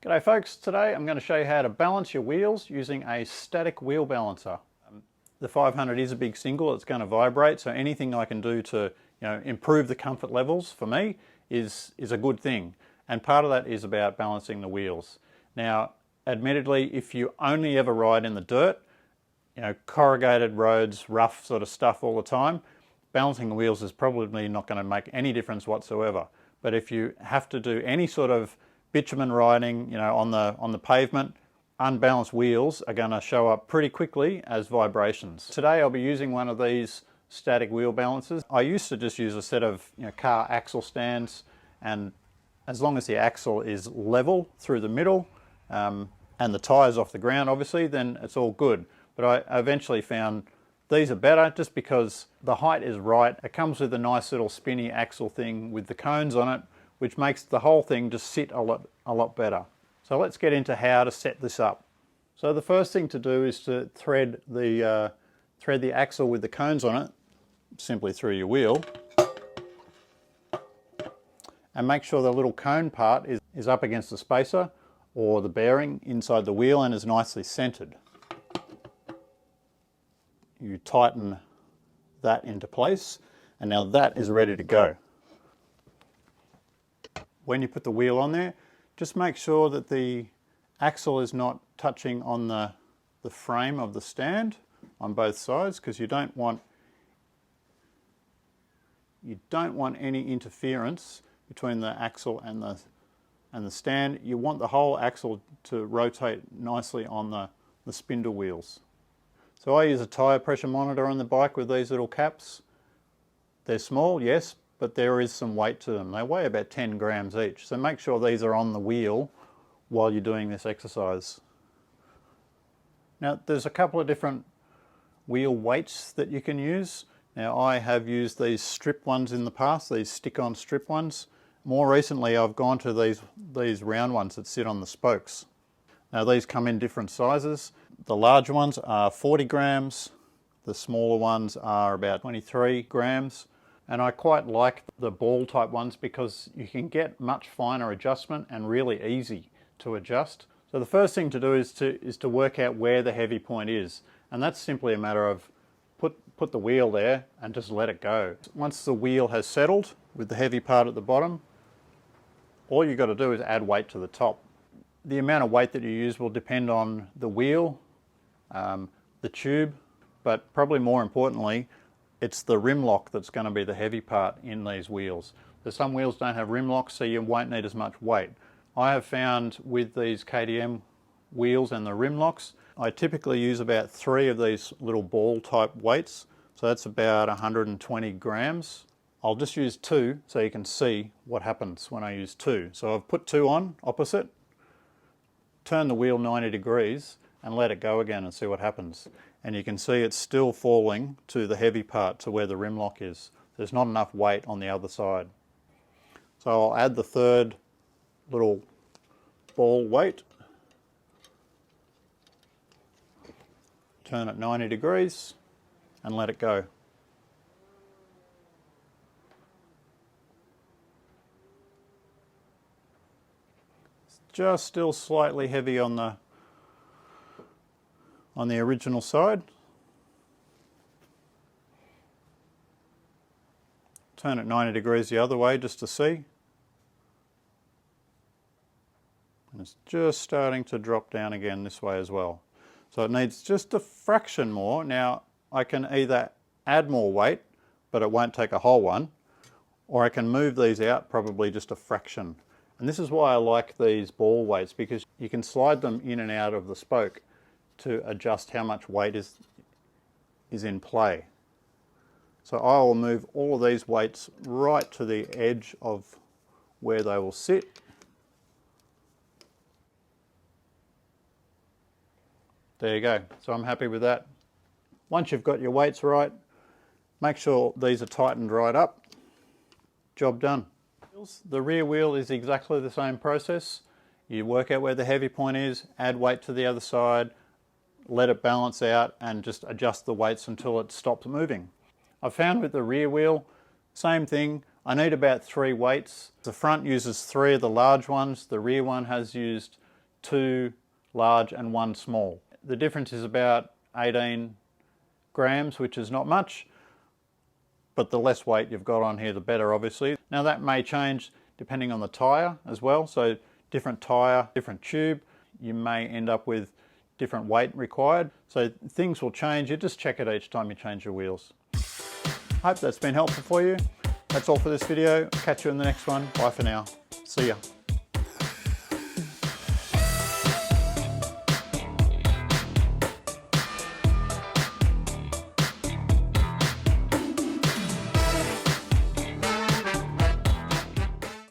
G'day folks, today I'm going to show you how to balance your wheels using a static wheel balancer. The 500 is a big single, it's going to vibrate, so anything I can do to improve the comfort levels for me is a good thing. And part of that is about balancing the wheels. Now, admittedly, if you only ever ride in the dirt, corrugated roads, rough sort of stuff all the time, balancing the wheels is probably not going to make any difference whatsoever. But if you have to do any sort of bitumen riding, on the pavement, unbalanced wheels are going to show up pretty quickly as vibrations. Today I'll be using one of these static wheel balancers. I used to just use a set of car axle stands, and as long as the axle is level through the middle and the tyres off the ground obviously, then it's all good. But I eventually found these are better just because the height is right. It comes with a nice little spinny axle thing with the cones on it, which makes the whole thing just sit a lot better. So let's get into how to set this up. So the first thing to do is to thread the axle with the cones on it, simply through your wheel, and make sure the little cone part is up against the spacer or the bearing inside the wheel and is nicely centered. You tighten that into place, and now that is ready to go. When you put the wheel on there, just make sure that the axle is not touching on the frame of the stand on both sides, because you don't want any interference between the axle and the stand. You want the whole axle to rotate nicely on the spindle wheels. So I use a tyre pressure monitor on the bike with these little caps. They're small, yes, but there is some weight to them. They weigh about 10 grams each, so make sure these are on the wheel while you're doing this exercise. Now, there's a couple of different wheel weights that you can use. Now, I have used these strip ones in the past, these stick-on strip ones. More recently, I've gone to these round ones that sit on the spokes. Now, these come in different sizes. The large ones are 40 grams, the smaller ones are about 23 grams. And I quite like the ball type ones because you can get much finer adjustment and really easy to adjust. So the first thing to do is to work out where the heavy point is. And that's simply a matter of put the wheel there and just let it go. Once the wheel has settled with the heavy part at the bottom, all you've got to do is add weight to the top. The amount of weight that you use will depend on the wheel, the tube, but probably more importantly, it's the rim lock that's going to be the heavy part in these wheels. So some wheels don't have rim locks, so you won't need as much weight. I have found with these KTM wheels and the rim locks, I typically use about 3 of these little ball type weights. So that's about 120 grams. I'll just use 2 so you can see what happens when I use 2. So I've put 2 on, opposite, turn the wheel 90 degrees and let it go again and see what happens. And you can see it's still falling to the heavy part, to where the rim lock is. There's not enough weight on the other side. So I'll add the third little ball weight, turn it 90 degrees and let it go. It's just still slightly heavy on the original side. Turn it 90 degrees the other way just to see. And it's just starting to drop down again this way as well. So it needs just a fraction more. Now I can either add more weight, but it won't take a whole one, or I can move these out probably just a fraction. And this is why I like these ball weights, because you can slide them in and out of the spoke to adjust how much weight is in play. So I will move all of these weights right to the edge of where they will sit. There you go. So I'm happy with that. Once you've got your weights right, make sure these are tightened right up. Job done. The rear wheel is exactly the same process. You work out where the heavy point is, add weight to the other side, let it balance out and just adjust the weights until it stops moving. I've found with the rear wheel, same thing. I need about 3 weights. The front uses 3 of the large ones. The rear one has used 2 large and 1 small. The difference is about 18 grams, which is not much, but the less weight you've got on here, the better, obviously. Now that may change depending on the tyre as well. So different tyre, different tube, you may end up with different weight required. So things will change. You just check it each time you change your wheels. Hope that's been helpful for you. That's all for this video. Catch you in the next one. Bye for now. See ya.